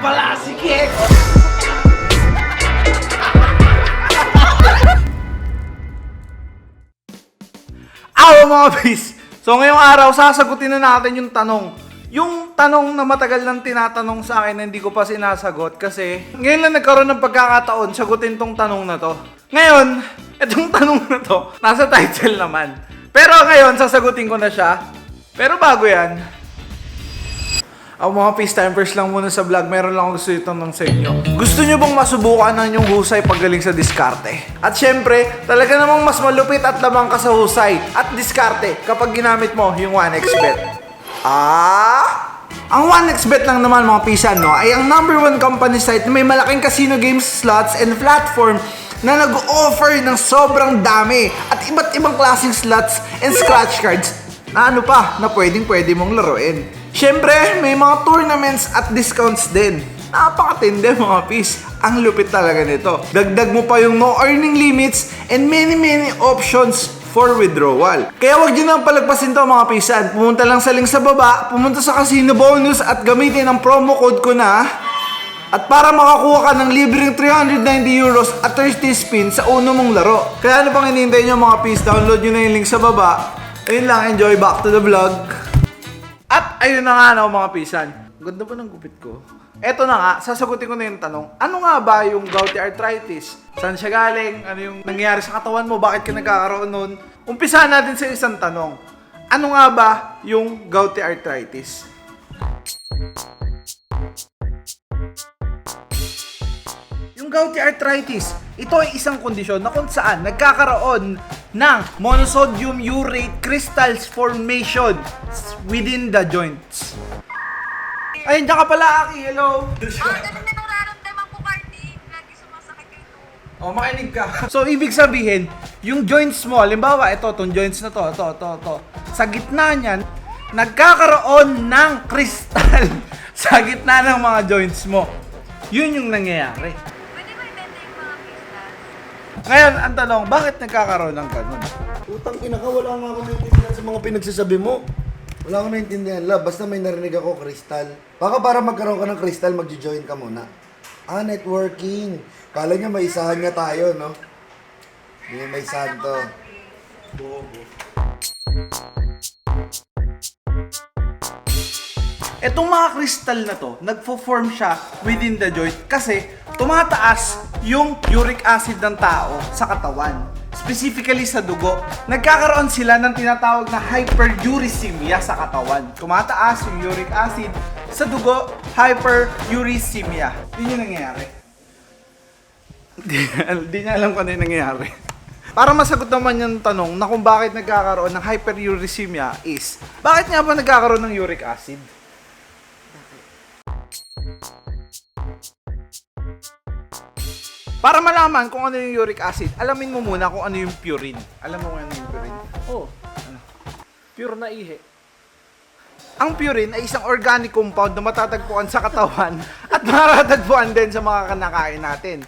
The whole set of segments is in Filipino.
pala si Kek! Aw mga bis! So ngayong araw, sasagutin na natin yung tanong. Yung tanong na matagal nang tinatanong sa akin na hindi ko pa sinasagot kasi ngayon lang nagkaroon ng pagkakataon sagutin tong tanong na to. Ngayon, itong tanong na to, nasa title naman. Pero ngayon, sasagutin ko na siya. Pero bago yan, mga peace timers lang muna sa vlog, meron lang akong gusto itanong sa inyo. Gusto nyo bang masubukan ng yung husay paggaling sa diskarte? At syempre, talaga namang mas malupit at lamang ka sa husay at diskarte kapag ginamit mo yung 1xBet. Ang 1xBet lang naman mga pisan, no, ay ang #1 company site na may malaking casino games, slots, and platform na nag-offer ng sobrang dami at iba't ibang klaseng slots and scratch cards na pwede mong laruin. Syempre, may mga tournaments at discounts din. Napakatindi mga pis. Ang lupit talaga nito. Dagdag mo pa yung no earning limits and many options for withdrawal. Kaya wag nyo nang palagpasin to mga pisan. Pumunta lang sa link sa baba, pumunta sa Casino Bonus at gamitin ang promo code ko na. At para makakuha ka ng libreng 390 euros at 30 spin sa uno mong laro. Kaya ano pang hinihintay nyo mga pis? Download nyo na yung link sa baba. Ayun lang, enjoy, back to the vlog. At ayun na nga mga pisan. Ganda pa ng gupit ko. Eto na nga, sasagutin ko na yung tanong. Ano nga ba yung gouty arthritis? Saan siya galing? Ano yung nangyayari sa katawan mo? Bakit ka nagkakaroon nun? Umpisahan natin sa isang tanong. Ano nga ba yung gouty arthritis? Yung gouty arthritis, ito ay isang kondisyon na kung saan nagkakaroon ng monosodium urate crystals formation within the joints. Ay, diyan ka pala, Aki. Hello. Ganun din ang nararamdaman ko, Cardi. Lagi sumasakit yung tuhod. Oh, makinig ka. So, ibig sabihin, yung joints mo, halimbawa, itong joints na to. Sa gitna niyan, nagkakaroon ng crystal sa gitna ng mga joints mo. Yun yung nangyayari. Pwede ba ibenta yung mga crystals? Ngayon, ang tanong, bakit nagkakaroon ng ganun? Utang ina ka, wala nga ako naintindihan sa mga pinagsasabi mo. Wala ako naintindihan, love. Basta may narinig ako, crystal. Baka para magkaroon ka ng crystal, magjo-join ka muna. Networking. Kala niya may isahan nga tayo, no? Hindi may isahan to. Etong mga crystal na to, nagfo-form siya within the joint kasi tumataas yung uric acid ng tao sa katawan. Specifically sa dugo. Nagkakaroon sila ng tinatawag na hyperuricemia sa katawan. Tumataas yung uric acid sa dugo, hyperuricemia. Yun yung nangyayari. Hindi niya alam kung ano yung nangyayari. Para masagot naman yung tanong na kung bakit nagkakaroon ng hyperuricemia is, bakit nga ba nagkakaroon ng uric acid? Para malaman kung ano yung uric acid, alamin mo muna kung ano yung purine. Alam mo kung ano yung purine? Oh, pure na ihi. Ang purine ay isang organic compound na matatagpuan sa katawan at matatagpuan din sa mga kinakain natin.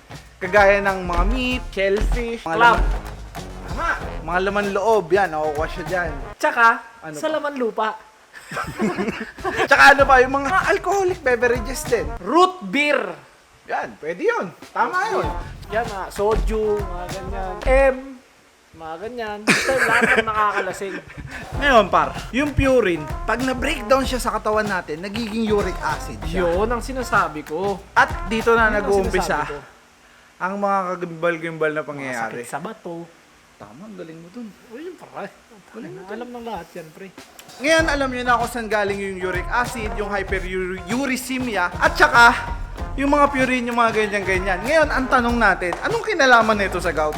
Kagaya ng mga meat, shellfish, mga Crab. mga laman loob, yan, nakukuha siya dyan. Tsaka, Ano sa pa? laman lupa, Tsaka ano pa, yung mga alcoholic beverages din. root beer. Yan, pwede yun. Tama yun. Yan soju, mga ganyan. Mga ganyan. Basta lahat ng nakakalasing. Ngayon par, yung purine, pag na-breakdown siya sa katawan natin, nagiging uric acid siya. Yun ang sinasabi ko. At dito na Yun ang nag-uumpisa sinasabi ko. ang mga kagimbal-gimbal na pangyayari. Sakit sa bato. Tama, ang galing mo dun. O yun, pare. Alam ng lahat yan, pre. Ngayon, alam nyo na kung saan galing yung uric acid, yung hyperuricemia, at saka yung mga purine, yung mga ganyan-ganyan. Ngayon, ang tanong natin, anong kinalaman nito sa gout?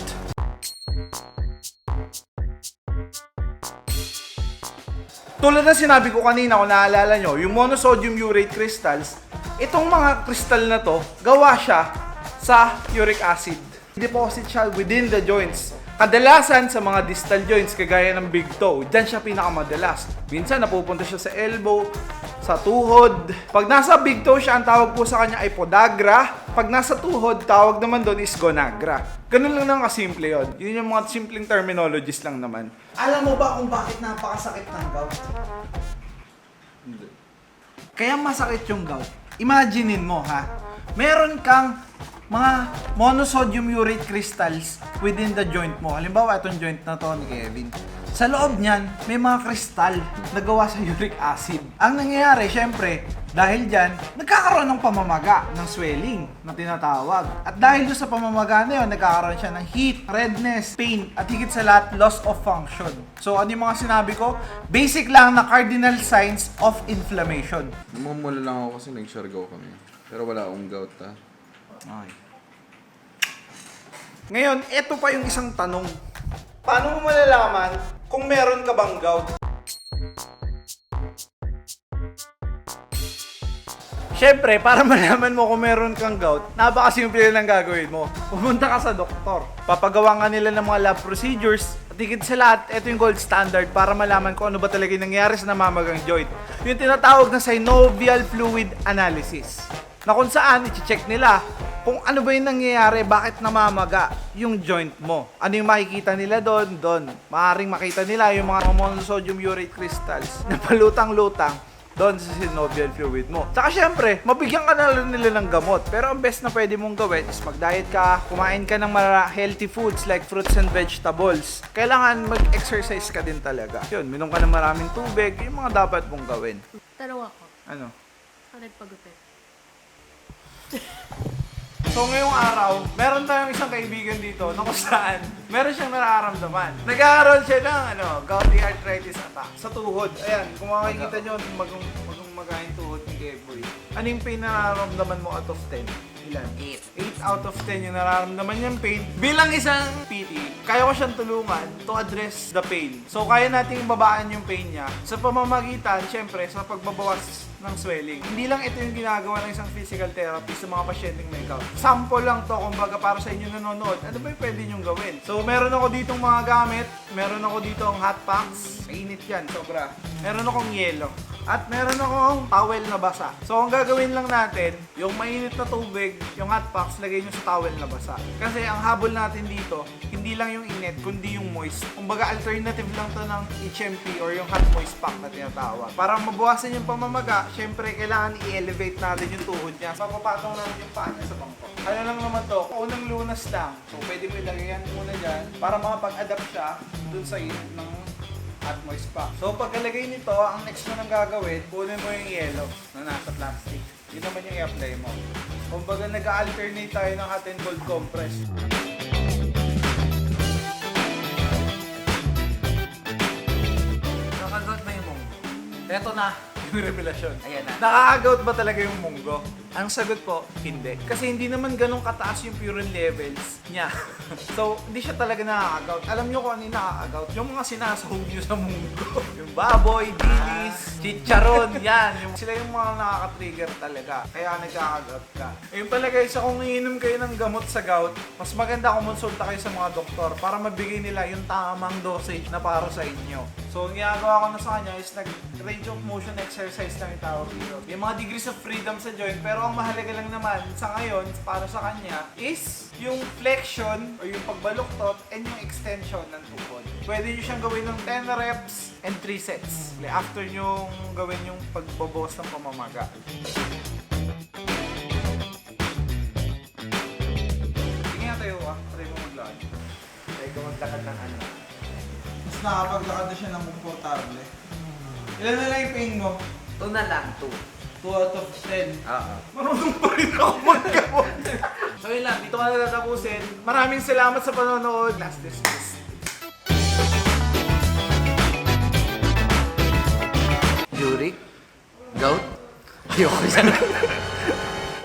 Tulad na sinabi ko kanina, kung naalala nyo, yung monosodium urate crystals, itong mga crystal na to, gawa siya sa uric acid. Deposit siya within the joints. Kadalasan sa mga distal joints, kagaya ng big toe, dyan siya pinakamadalas. Minsan napupunta siya sa elbow, sa tuhod. Pag nasa big toe siya, ang tawag po sa kanya ay podagra. Pag nasa tuhod, tawag naman doon is gonagra. Ganun lang nang kasimple yun. Yun yung mga simpleng terminologies lang naman. Alam mo ba kung bakit napakasakit ng gout? Kaya masakit yung gout Imaginein mo ha, meron kang mga monosodium urate crystals within the joint mo. Halimbawa, itong joint na to ni Kevin. Sa loob niyan, may mga kristal na gawa sa uric acid. Ang nangyayari, syempre, dahil dyan, nagkakaroon ng pamamaga, ng swelling na tinatawag. At dahil doon sa pamamaga na yun, nagkakaroon siya ng heat, redness, pain, at higit sa lahat, loss of function. So, ano yung mga sinabi ko? Basic lang na cardinal signs of inflammation. Namumula lang ako kasi nag-siargaw kami. Pero wala akong gout ha. Okay. Ngayon, ito pa yung isang tanong. Paano mo malalaman kung meron ka bang gout? Siyempre, para malaman mo kung meron kang gout, napakasimple lang gagawin mo. Pumunta ka sa doktor. Papagawa nga nila ng mga lab procedures. At higit sa lahat, ito yung gold standard para malaman kung ano ba talaga yung nangyari sa namamagang joint. Yung tinatawag na synovial fluid analysis. Na kung saan, i-check nila kung ano ba yung nangyayari, bakit namamaga yung joint mo. Ano yung makikita nila doon? Maaaring makita nila yung mga monosodium urate crystals na palutang-lutang doon sa synovial fluid mo. Saka syempre, mabigyan ka na rin nila ng gamot. Pero ang best na pwede mong gawin is mag-diet ka, kumain ka ng healthy foods like fruits and vegetables. Kailangan mag-exercise ka din talaga. Yun, minom ka ng maraming tubig, yung mga dapat mong gawin. Tanong ako. Ano? Saan nagpagupit? So ngayong araw, meron tayong isang kaibigan dito na kung saan meron siyang nararamdaman. Nag-aaral siya ng gouty arthritis attack sa tuhod. Ayan, kung makikita nyo, magumagahin tuhod ni Keboy. Ano yung pain na nararamdaman mo out of 10? Ilan? 8 out of 10 yung nararamdaman niyang pain. Bilang isang PT, kaya ko siyang tulungan to address the pain. So kaya nating babaan yung pain niya sa pamamagitan, syempre, sa pagbabawas ng swelling. Hindi lang ito yung ginagawa ng isang physical therapist sa mga pasyenteng may gout. Sample lang to, kumbaga para sa inyo nanonood. Ano ba yung pwede nyong gawin? So, meron ako ditong mga gamit. Meron ako ditong hot packs. Mainit yan, sobra. Meron akong yelo. At meron akong towel na basa. So, ang gagawin lang natin, yung mainit na tubig, yung hot packs, lagay nyo sa towel na basa. Kasi ang habol natin dito, hindi lang yung init, kundi yung moist. Kumbaga, alternative lang to ng HMP or yung hot moist pack na tinatawag. Para mabawasan yung pamamaga, syempre, kailangan i-elevate natin yung tuhod niya. Papapatong natin yung paa niya sa bangko. Ano lang naman to, unang lunas lang. So, pwede mo ilagay yan muna dyan para makapag-adapt siya dun sa init ng hot moist pack. So, pagkalagay nito, ang next mo nang gagawin, kunin mo yung yellow na nasa plastic. Yun naman yung i-apply mo. Kumbaga, nag-alternate tayo ng hot and cold compress. Nakagout ba yung munggo? Eto na yung revelasyon. Ayan na. Nakakagout ba talaga yung munggo? Ang sagot po, hindi. Kasi hindi naman ganun kataas yung purine levels niya. So, hindi siya talaga nakakagout. Alam nyo kung ano yung nakakagout? Yung mga sinasahog nyo sa munggo. Yung baboy, dilis, chicharon, yan. Sila yung mga nakaka-trigger talaga. Kaya nagkakagout ka. Ayun pala guys, kung iinom kayo ng gamot sa gout, mas maganda kumonsulta kayo sa mga doktor para mabigay nila yung tamang dosage na para sa inyo. So, ang ginagawa ko na sa kanya is nag-range of motion exercise lang yung tawag dito. Yung mga degrees of freedom sa joint, pero ang mahalaga lang naman sa ngayon, para sa kanya, is yung flexion o yung pagbaluktot and yung extension ng tuhod. Pwede nyo siyang gawin ng 10 reps and 3 sets. After nyo gawin yung pagbabawas ng pamamaga. Sige nga tayo try mo maglakad. Try ko maglakad ng ano. Mas nakapaglakad na siya ng komportable. Ilan na lang yung pain mo? 2 na lang, 2. 2 out of 10. Oo. Marunong pa rin ako maggamot. So yun lang, dito ka na tatapusin. Maraming salamat sa panonood. Last dismissed. Uric? Gout? Ayoko yan.